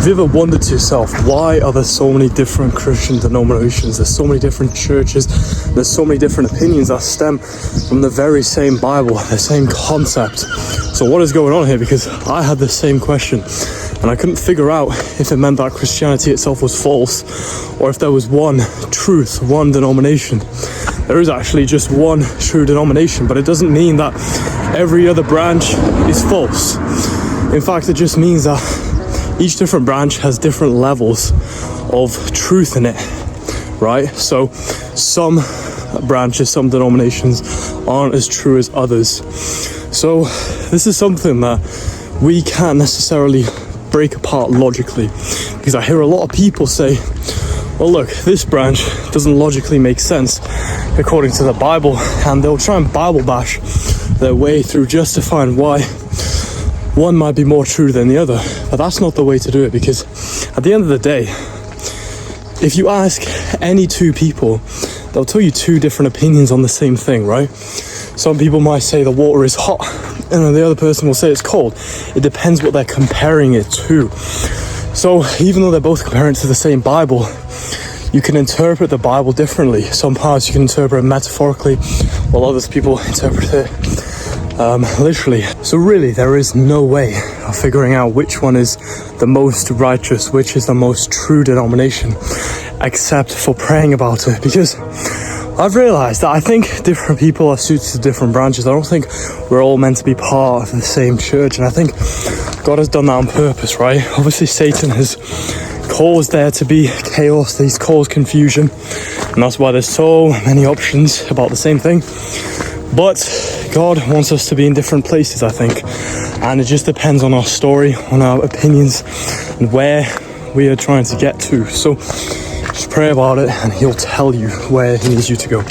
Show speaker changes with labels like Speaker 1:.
Speaker 1: Have you ever wondered to yourself, why are there so many different Christian denominations? There's so many different churches, there's so many different opinions that stem from the very same Bible, the same concept. So what is going on here? Because I had the same question and I couldn't figure out if it meant that Christianity itself was false or if there was one truth, one denomination. There is actually just one true denomination, but it doesn't mean that every other branch is false. In fact, it just means that each different branch has different levels of truth in it, right? So some branches, some denominations aren't as true as others. So this is something that we can't necessarily break apart logically, because I hear a lot of people say, well, look, this branch doesn't logically make sense according to the Bible, and they'll try and Bible bash their way through justifying why one might be more true than the other. But that's not the way to do it, because at the end of the day, if you ask any two people, they'll tell you two different opinions on the same thing, right? Some people might say the water is hot and the other person will say it's cold. It depends what they're comparing it to. So even though they're both comparing it to the same Bible, you can interpret the Bible differently. Some parts you can interpret metaphorically, while others people interpret it literally. So really, there is no way of figuring out which one is the most righteous, which is the most true denomination, except for praying about it. Because I've realized that I think different people are suited to different branches. I don't think we're all meant to be part of the same church, and I think God has done that on purpose, right? Obviously Satan has caused there to be chaos, he's caused confusion, and that's why there's so many options about the same thing. But God wants us to be in different places, I think, and it just depends on our story, on our opinions, and where we are trying to get to. So just pray about it and he'll tell you where he needs you to go.